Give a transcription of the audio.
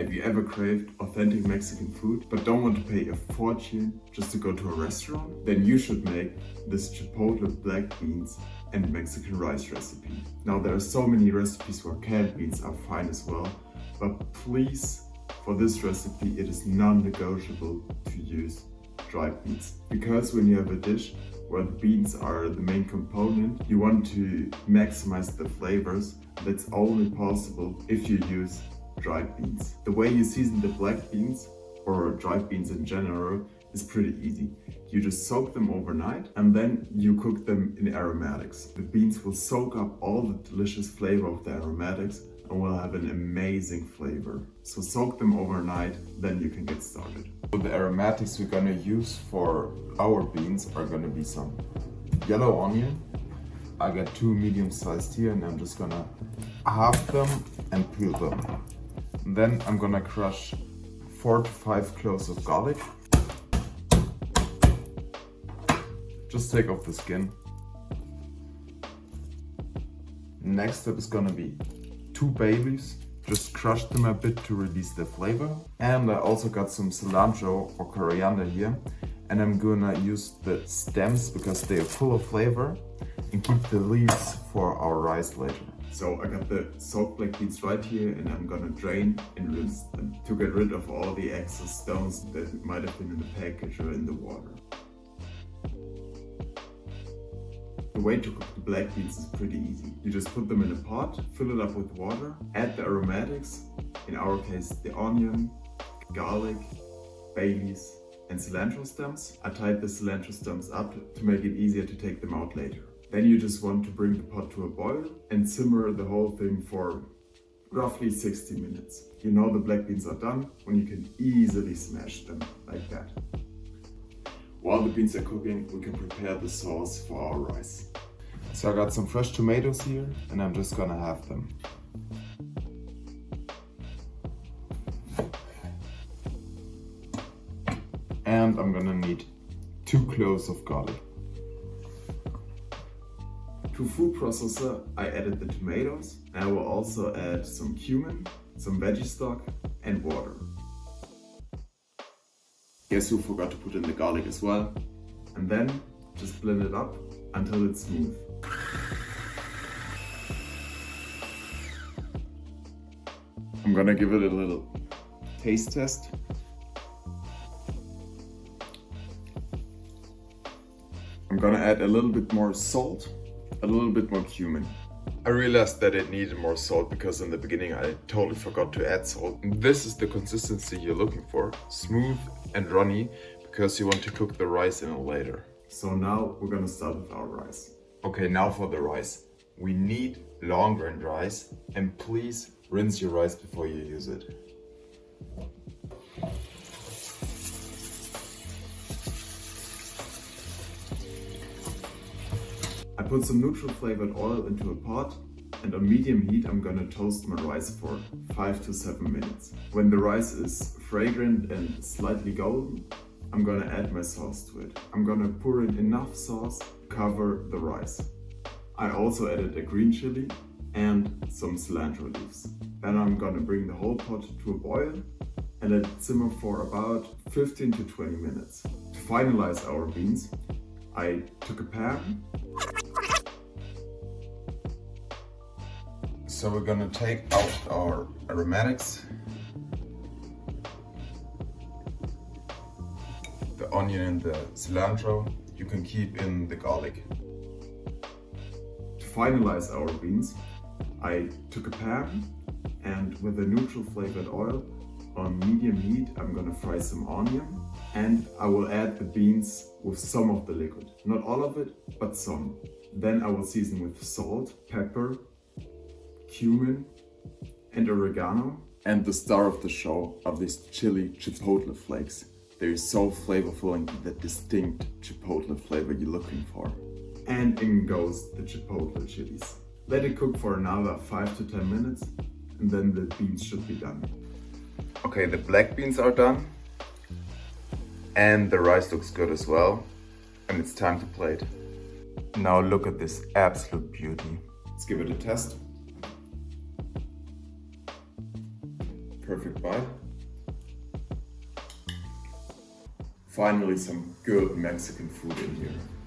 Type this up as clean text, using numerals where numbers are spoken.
Have you ever craved authentic Mexican food but don't want to pay a fortune just to go to a restaurant? Then you should make this Chipotle black beans and Mexican rice recipe. Now there are so many recipes where canned beans are fine as well, but please, for this recipe it is non-negotiable to use dried beans. Because when you have a dish where the beans are the main component, you want to maximize the flavors. That's only possible if you use dried beans. The way you season the black beans, or dried beans in general, is pretty easy. You just soak them overnight and then you cook them in aromatics. The beans will soak up all the delicious flavor of the aromatics and will have an amazing flavor. So soak them overnight, then you can get started. So the aromatics we're gonna use for our beans are gonna be some yellow onion. I got 2 medium-sized here and I'm just gonna halve them and peel them. Then I'm gonna crush 4 to 5 cloves of garlic. Just take off the skin. Next step is gonna be 2 bay leaves. Just crush them a bit to release the flavor. And I also got some cilantro or coriander here. And I'm gonna use the stems because they are full of flavor, and keep the leaves for our rice later. So I got the soaked black beans right here and I'm gonna drain and rinse them to get rid of all the excess stones that might have been in the package or in the water. The way to cook the black beans is pretty easy. You just put them in a pot, fill it up with water, add the aromatics, in our case the onion, garlic, bay leaves and cilantro stems. I tied the cilantro stems up to make it easier to take them out later. Then you just want to bring the pot to a boil and simmer the whole thing for roughly 60 minutes. You know the black beans are done when you can easily smash them like that. While the beans are cooking, we can prepare the sauce for our rice. So I got some fresh tomatoes here and I'm just gonna have them. And I'm gonna need 2 cloves of garlic. To food processor, I added the tomatoes. I will also add some cumin, some veggie stock and water. Guess who forgot to put in the garlic as well? And then just blend it up until it's smooth. I'm gonna give it a little taste test. I'm gonna add a little bit more salt, a little bit more cumin. I realized that it needed more salt because in the beginning I totally forgot to add salt. This is the consistency you're looking for, smooth and runny, because you want to cook the rice in it later. So now we're gonna start with our rice. Okay, now for the rice. We need long grain rice, and please rinse your rice before you use it. I put some neutral flavored oil into a pot, and on medium heat I'm gonna toast my rice for 5 to 7 minutes. When the rice is fragrant and slightly golden, I'm gonna add my sauce to it. I'm gonna pour in enough sauce to cover the rice. I also added a green chili and some cilantro leaves. Then I'm gonna bring the whole pot to a boil and let it simmer for about 15 to 20 minutes. To finalize our beans, I took a pan. So we're gonna take out our aromatics, the onion and the cilantro. You can keep in the garlic. To finalize our beans, I took a pan and with a neutral flavored oil on medium heat, I'm gonna fry some onion and I will add the beans with some of the liquid. Not all of it, but some. Then I will season with salt, pepper, cumin and oregano. And the star of the show are these chili chipotle flakes. They're so flavorful and give that distinct chipotle flavor you're looking for. And in goes the chipotle chilies. Let it cook for another 5 to 10 minutes and then the beans should be done. Okay, the black beans are done and the rice looks good as well, and it's time to plate. Now look at this absolute beauty. Let's give it a test. perfect bite. Finally, some good Mexican food in here.